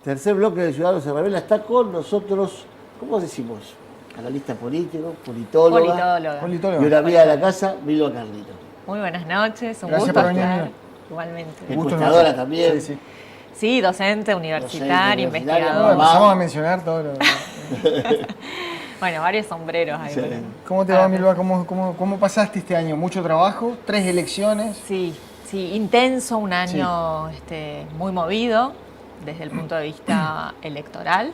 Tercer bloque de Ciudadanos se Revela está con nosotros, ¿cómo decimos? Analista político, politóloga. Politóloga. Y una amiga de la casa, Milva Carlito. Muy buenas noches, un Gracias gusto por venir. estar. Igualmente. Encuestadora también. Sí. Sí, docente, universitaria, investigadora. Bueno, empezamos a mencionar todo lo... Bueno, varios sombreros ahí. Sí. Bueno. ¿Cómo te va, Milva? ¿Cómo pasaste este año? ¿Mucho trabajo? ¿3 elecciones? Sí, intenso, un año muy movido desde el punto de vista electoral.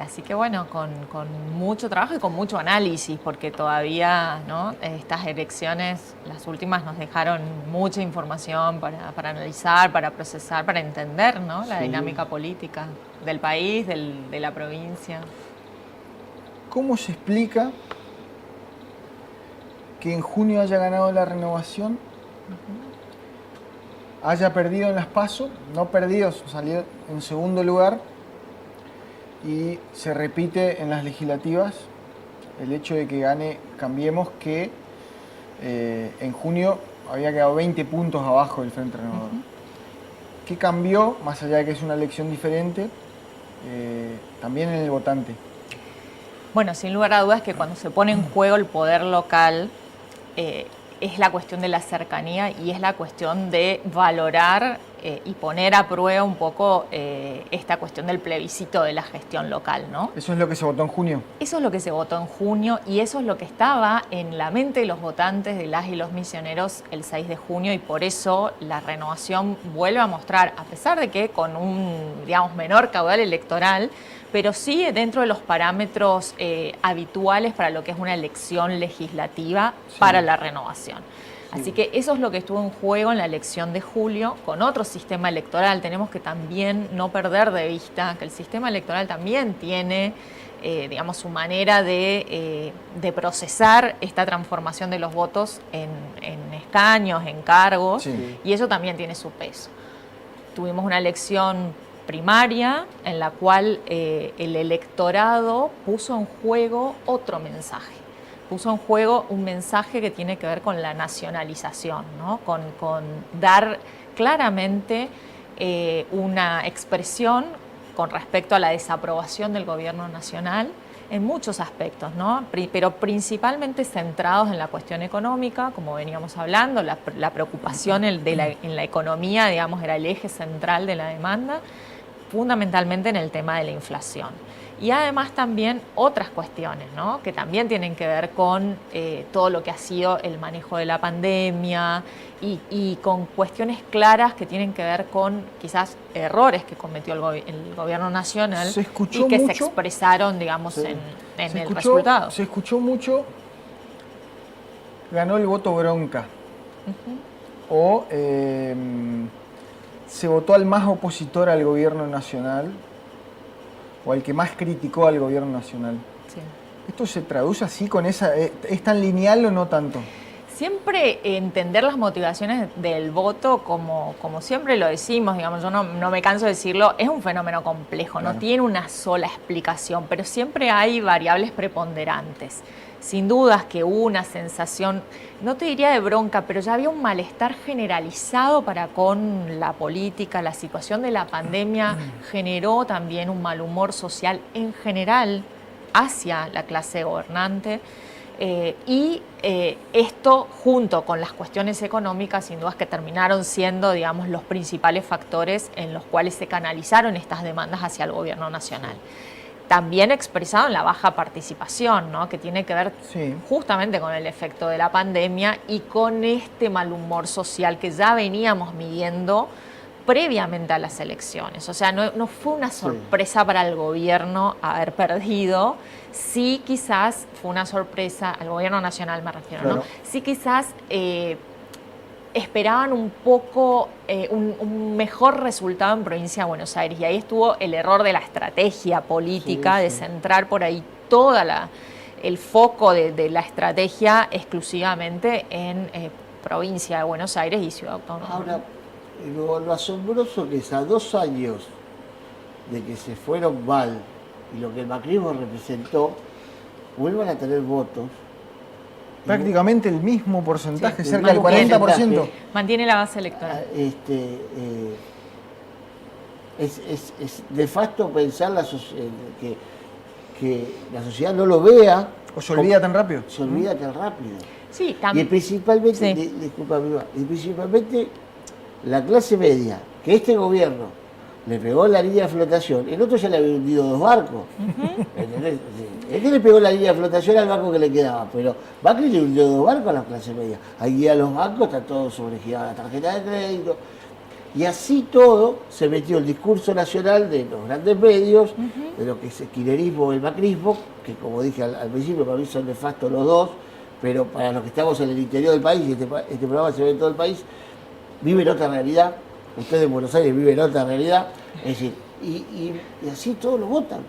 Así que bueno, con mucho trabajo y con mucho análisis, porque todavía, ¿no?, estas elecciones, las últimas, nos dejaron mucha información para analizar, para procesar, para entender, ¿no?, la dinámica política del país, de la provincia. ¿Cómo se explica que en junio haya ganado la Renovación, haya perdido en las PASO, no perdido, salió en segundo lugar, y se repite en las legislativas el hecho de que gane Cambiemos, que en junio había quedado 20 puntos abajo del Frente Renovador? ¿Qué cambió, más allá de que es una elección diferente, también en el votante? Bueno, sin lugar a dudas que cuando se pone en juego el poder local, es la cuestión de la cercanía y es la cuestión de valorar y poner a prueba un poco esta cuestión del plebiscito de la gestión local, ¿no? ¿Eso es lo que se votó en junio? Eso es lo que se votó en junio y eso es lo que estaba en la mente de los votantes, de las y los misioneros, el 6 de junio, y por eso la Renovación vuelve a mostrar, a pesar de que con un, digamos, menor caudal electoral, pero sí dentro de los parámetros habituales para lo que es una elección legislativa para la Renovación. Así que eso es lo que estuvo en juego en la elección de julio, con otro sistema electoral. Tenemos que también no perder de vista que el sistema electoral también tiene, digamos, su manera de procesar esta transformación de los votos en escaños, en cargos, y eso también tiene su peso. Tuvimos una elección primaria en la cual el electorado puso en juego otro mensaje. Puso en juego un mensaje que tiene que ver con la nacionalización, ¿no? Con dar claramente una expresión con respecto a la desaprobación del gobierno nacional en muchos aspectos, ¿no? Pero principalmente centrados en la cuestión económica, como veníamos hablando, la preocupación en la economía, digamos, era el eje central de la demanda, fundamentalmente en el tema de la inflación. Y además también otras cuestiones, ¿no?, que también tienen que ver con todo lo que ha sido el manejo de la pandemia y con cuestiones claras que tienen que ver con quizás errores que cometió el gobierno nacional y que se expresaron, digamos, en el resultado. Se escuchó mucho, ganó el voto bronca, o se votó al más opositor al gobierno nacional, o al que más criticó al gobierno nacional. Sí. ¿Esto se traduce así con esa... ¿Es tan lineal o no tanto? Siempre entender las motivaciones del voto, como siempre lo decimos, digamos, yo no me canso de decirlo, es un fenómeno complejo, claro. No tiene una sola explicación, pero siempre hay variables preponderantes. Sin dudas que hubo una sensación, no te diría de bronca, pero ya había un malestar generalizado para con la política. La situación de la pandemia generó también un mal humor social en general hacia la clase gobernante. Esto, junto con las cuestiones económicas, sin dudas que terminaron siendo, digamos, los principales factores en los cuales se canalizaron estas demandas hacia el gobierno nacional. También expresado en la baja participación, ¿no?, que tiene que ver justamente con el efecto de la pandemia y con este mal humor social que ya veníamos midiendo previamente a las elecciones. O sea, no fue una sorpresa para el gobierno haber perdido. Sí, quizás fue una sorpresa, al gobierno nacional me refiero, claro, ¿no? Sí, quizás esperaban un poco un mejor resultado en provincia de Buenos Aires, y ahí estuvo el error de la estrategia política, de centrar por ahí el foco de la estrategia exclusivamente en provincia de Buenos Aires y Ciudad Autónoma. Ahora, lo asombroso que es a 2 años de que se fueron mal y lo que el macrismo representó, vuelvan a tener votos. Prácticamente el mismo porcentaje, cerca del 40%. Mantiene la base electoral. Es nefasto pensar que la sociedad no lo vea. ¿O se olvida tan rápido? Se olvida tan rápido. Sí, Y principalmente, Sí. disculpa, y principalmente la clase media, que este gobierno le pegó la línea de flotación, el otro ya le había hundido 2 barcos. ¿Entendés? Este le pegó la línea de flotación al barco que le quedaba, pero Macri le hundió 2 barcos a la clase media. Ahí a los bancos está todo sobregirado, la tarjeta de crédito. Y así todo se metió el discurso nacional de los grandes medios, de lo que es el kirchnerismo o el macrismo, que como dije al principio, para mí son nefastos los dos, pero para los que estamos en el interior del país, y este programa se ve en todo el país, viven otra realidad. Ustedes en Buenos Aires viven otra realidad. Es decir, y así todos lo votan.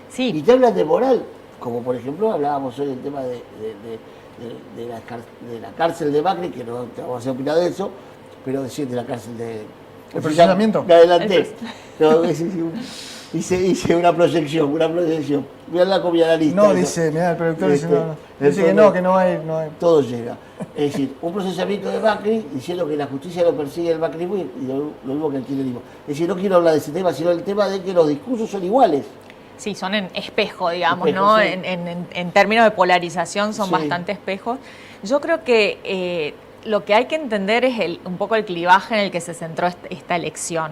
Sí. Y te hablan de moral, como por ejemplo hablábamos hoy del tema de la cárcel de Macri, que no te vamos a hacer opinar de eso, pero decir de la cárcel de... ¿El procesamiento? Me adelanté. No, hice una proyección. Mirá la comida la lista. No, eso. dice, mirá, el productor dice, no. Dice Entonces, que no hay. todo llega. Es decir, un procesamiento de Macri diciendo que la justicia lo persigue el macrismo y lo mismo que el kirchnerismo. Es decir, no quiero hablar de ese tema, sino del tema de que los discursos son iguales. Sí, son en espejo, digamos, Espejo, ¿no? sí. En términos de polarización son Sí. bastante espejos. Yo creo que lo que hay que entender es un poco el clivaje en el que se centró esta elección.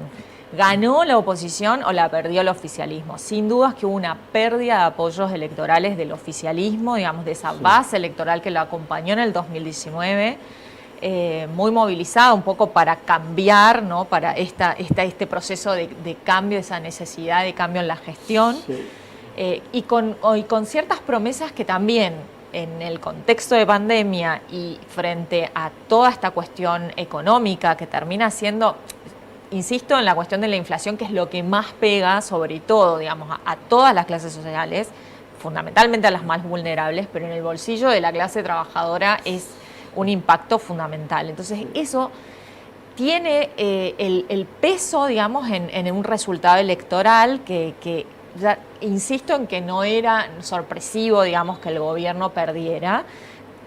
¿Ganó la oposición o la perdió el oficialismo? Sin dudas que hubo una pérdida de apoyos electorales del oficialismo, digamos, de esa base electoral que lo acompañó en el 2019, muy movilizada un poco para cambiar, ¿no? Para este proceso de cambio, esa necesidad de cambio en la gestión, Sí. y con ciertas promesas que también en el contexto de pandemia y frente a toda esta cuestión económica que termina siendo... Insisto en la cuestión de la inflación, que es lo que más pega, sobre todo, digamos, a todas las clases sociales, fundamentalmente a las más vulnerables, pero en el bolsillo de la clase trabajadora es un impacto fundamental. Entonces, eso tiene el peso, digamos, en un resultado electoral que ya insisto en que no era sorpresivo, digamos, que el gobierno perdiera,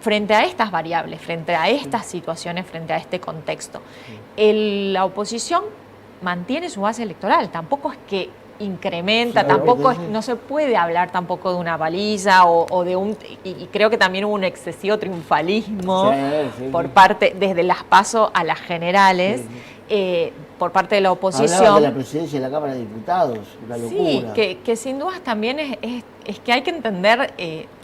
frente a estas variables, frente a estas situaciones, frente a este contexto. La oposición mantiene su base electoral, tampoco es que incrementa, no se puede hablar tampoco de una paliza o de un... Y creo que también hubo un excesivo triunfalismo por parte, desde las PASO a las generales, por parte de la oposición. Hablaban de la presidencia de la Cámara de Diputados, una locura. Sí, que sin dudas también es que hay que entender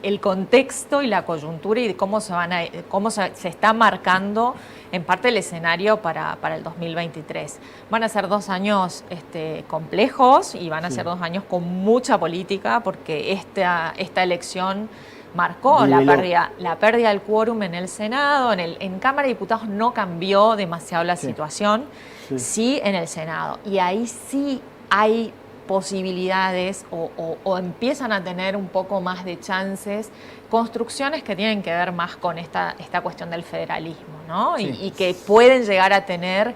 el contexto y la coyuntura y de cómo se está marcando en parte el escenario para el 2023. Van a ser 2 años complejos y van a ser 2 años con mucha política, porque esta elección marcó la pérdida del quórum en el Senado. En Cámara de Diputados no cambió demasiado la situación, sí en el Senado. Y ahí sí hay posibilidades o empiezan a tener un poco más de chances, construcciones que tienen que ver más con esta cuestión del federalismo, ¿no? Sí. Y que pueden llegar a tener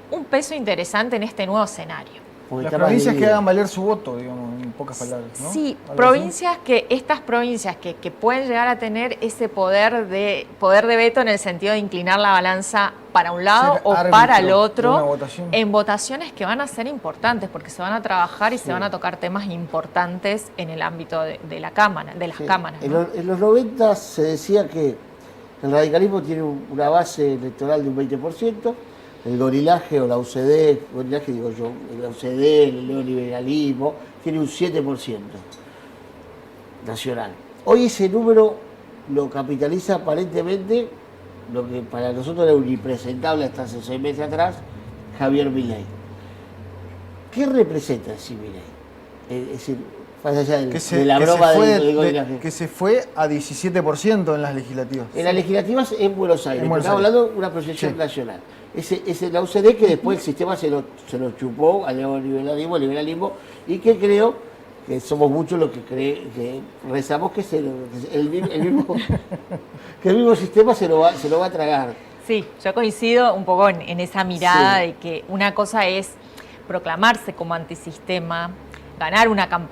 un peso interesante en este nuevo escenario. Porque Las está más provincias que dividida. hagan valer su voto, digamos, en pocas palabras, ¿no? Sí, Algo así. estas provincias que pueden llegar a tener ese poder de veto en el sentido de inclinar la balanza para un lado Ser o árbitro para el de otro, una votación. en votaciones que van a ser importantes, porque se van a trabajar y se van a tocar temas importantes en el ámbito de la Cámara, de las Sí. cámaras, En, ¿no? en los 90 se decía que el radicalismo tiene una base electoral de un 20%, el gorilaje o la UCD, gorilaje digo yo, la UCD, el neoliberalismo, tiene un 7% nacional. Hoy ese número lo capitaliza aparentemente lo que para nosotros era un impresentable hasta hace 6 meses atrás, Javier Milei. ¿Qué representa en sí Milei? Es decir, más allá de la broma del gorilaje. que se fue a 17% en las legislativas. En las legislativas en Buenos Aires, En Buenos estamos Aires. hablando de una proyección Sí. nacional. Ese la UCD que después el sistema se lo chupó al neoliberalismo, y que creo que somos muchos los que rezamos que el mismo que el mismo sistema se lo va a tragar. Sí, yo coincido un poco en esa mirada Sí. de que una cosa es proclamarse como antisistema,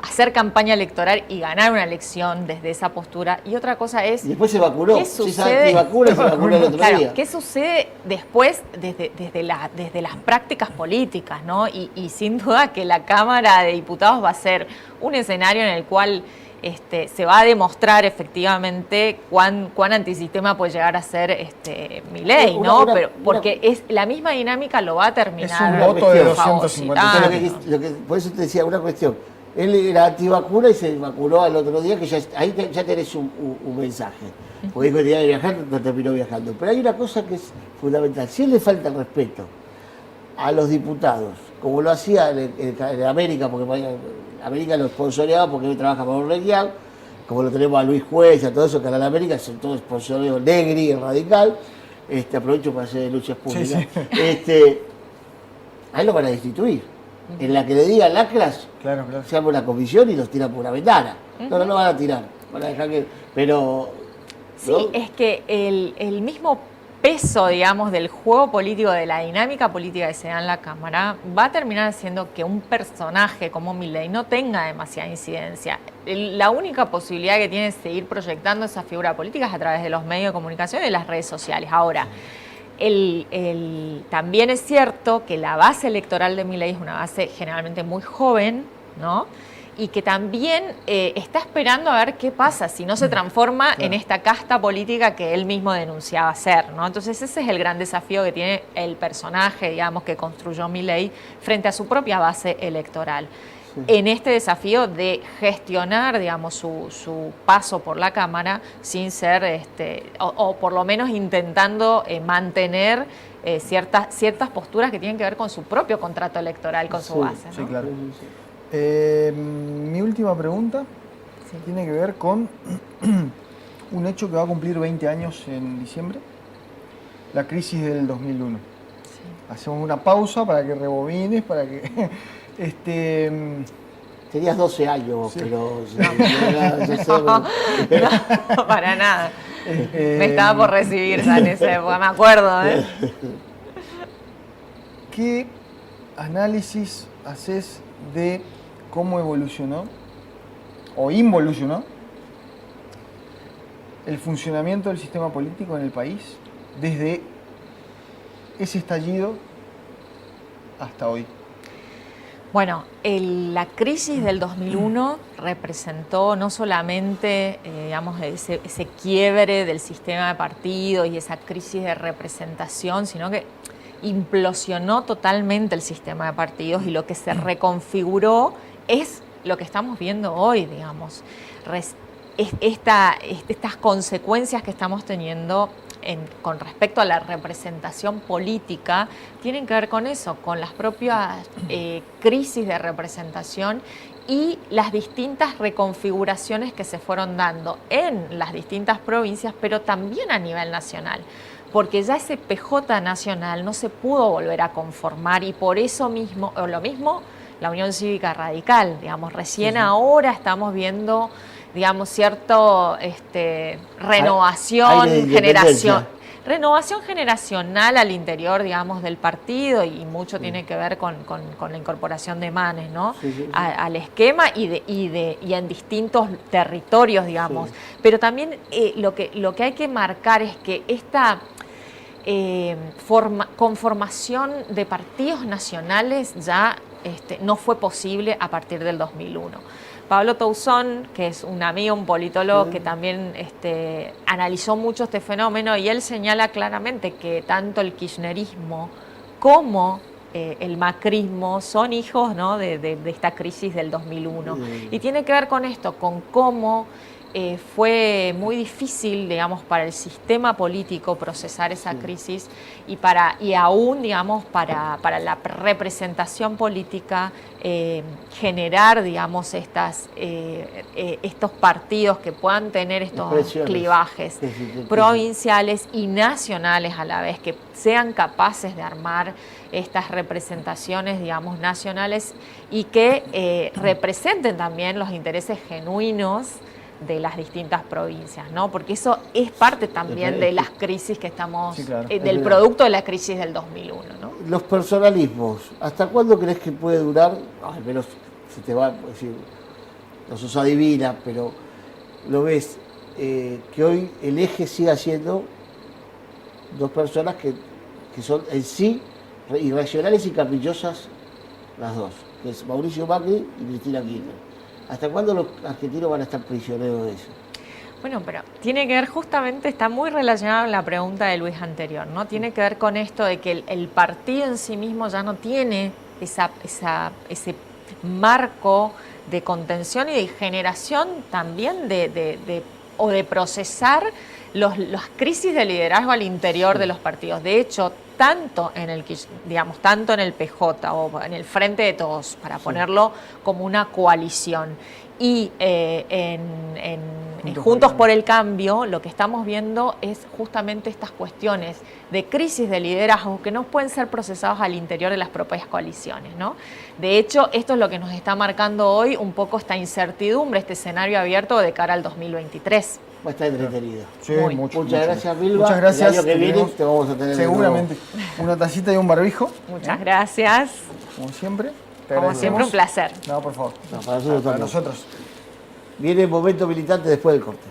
hacer campaña electoral y ganar una elección desde esa postura. Y otra cosa es... Y después se vacunó. ¿Qué Sí, sucede? se vacunó el otro Claro, día. ¿qué sucede después desde las prácticas políticas, ¿no? Y sin duda que la Cámara de Diputados va a ser un escenario en el cual se va a demostrar efectivamente cuán antisistema puede llegar a ser Milei, ¿no? Pero porque es la misma dinámica lo va a terminar. Es un voto de fagocitando. 250. Por eso te decía una cuestión. Él era antivacuna y se vacunó al otro día, que ahí ya tenés un mensaje. Porque dijo que tenía que viajar, no terminó viajando. Pero hay una cosa que es fundamental. Si él le falta el respeto a los diputados, como lo hacía en América, porque América lo sponsoreaba porque él trabaja con Orleguián, como lo tenemos a Luis Juez, a todo eso, Canal América, son todos sponsoreos Negri, el Radical. Aprovecho para hacer luchas públicas. Sí. A él lo van a destituir. En la que le digan lacras, Claro. se arma una comisión y los tiran por una ventana. No lo van a tirar. Van a dejar que. Pero. Sí, ¿no? es que el mismo peso, digamos, del juego político, de la dinámica política que se da en la Cámara, va a terminar haciendo que un personaje como Milei no tenga demasiada incidencia. La única posibilidad que tiene de seguir proyectando esa figura política es a través de los medios de comunicación y de las redes sociales. Ahora, también es cierto que la base electoral de Milei es una base generalmente muy joven, ¿no? Y que también está esperando a ver qué pasa si no se transforma en esta casta política que él mismo denunciaba ser, ¿no? Entonces ese es el gran desafío que tiene el personaje, digamos, que construyó Milei frente a su propia base electoral. Sí. En este desafío de gestionar, digamos, su paso por la Cámara sin ser, o por lo menos intentando mantener ciertas posturas que tienen que ver con su propio contrato electoral, con su base, ¿no? Sí, claro. Mi última pregunta tiene que ver con un hecho que va a cumplir 20 años en diciembre, la crisis del 2001. Sí. Hacemos una pausa para que rebobines, para que... Tenías 12 años, sí. Pero... No, para nada. Me estaba por recibir ya en esa época, me acuerdo. ¿Qué análisis haces de cómo evolucionó o involucionó el funcionamiento del sistema político en el país desde ese estallido hasta hoy? Bueno, la crisis del 2001 representó no solamente, digamos, ese quiebre del sistema de partidos y esa crisis de representación, sino que implosionó totalmente el sistema de partidos y lo que se reconfiguró es lo que estamos viendo hoy, digamos. Estas consecuencias que estamos teniendo con respecto a la representación política tienen que ver con eso, con las propias crisis de representación y las distintas reconfiguraciones que se fueron dando en las distintas provincias, pero también a nivel nacional. Porque ya ese PJ nacional no se pudo volver a conformar y por eso mismo, o lo mismo, la Unión Cívica Radical, digamos, recién ahora estamos viendo, digamos, cierto renovación generacional al interior, digamos, del partido y mucho tiene que ver con la incorporación de Manes, ¿no? Al esquema y en distintos territorios, digamos. Pero también lo que hay que marcar es que esta conformación de partidos nacionales ya no fue posible a partir del 2001. Pablo Toussaint, que es un amigo, un politólogo que también analizó mucho este fenómeno, y él señala claramente que tanto el kirchnerismo como el macrismo son hijos, ¿no?, de esta crisis del 2001. Y tiene que ver con esto, con cómo fue muy difícil, digamos, para el sistema político procesar esa crisis y aún, digamos, para la representación política generar, digamos, estos partidos que puedan tener estos clivajes provinciales y nacionales a la vez, que sean capaces de armar estas representaciones, digamos, nacionales y que representen también los intereses genuinos de las distintas provincias, ¿no? Porque eso es parte también de las crisis que estamos, del producto de la crisis del 2001, ¿no? Los personalismos, ¿hasta cuándo crees que puede durar? Al menos se te va, es decir, no sos adivina, pero lo ves, que hoy el eje siga siendo dos personas que son en sí irracionales y caprichosas las dos, que es Mauricio Macri y Cristina Kirchner. ¿Hasta cuándo los argentinos van a estar prisioneros de eso? Bueno, pero tiene que ver justamente, está muy relacionado con la pregunta de Luis anterior, ¿no? Tiene que ver con esto de que el partido en sí mismo ya no tiene ese marco de contención y de generación también o de procesar las crisis de liderazgo al interior de los partidos. De hecho, tanto en el PJ o en el Frente de Todos, para ponerlo como una coalición, y en Juntos por el Cambio, lo que estamos viendo es justamente estas cuestiones de crisis de liderazgo que no pueden ser procesados al interior de las propias coaliciones, ¿no? De hecho, esto es lo que nos está marcando hoy un poco esta incertidumbre, este escenario abierto de cara al 2023. Va a estar entretenido. Sí, Muchas gracias, Milva. Muchas gracias. El año que viene te vamos a tener seguramente una tacita y un barbijo. Muchas gracias. Como siempre. Como siempre, un placer. No, por favor. No, para nosotros para también. nosotros. Viene el momento militante después del corte.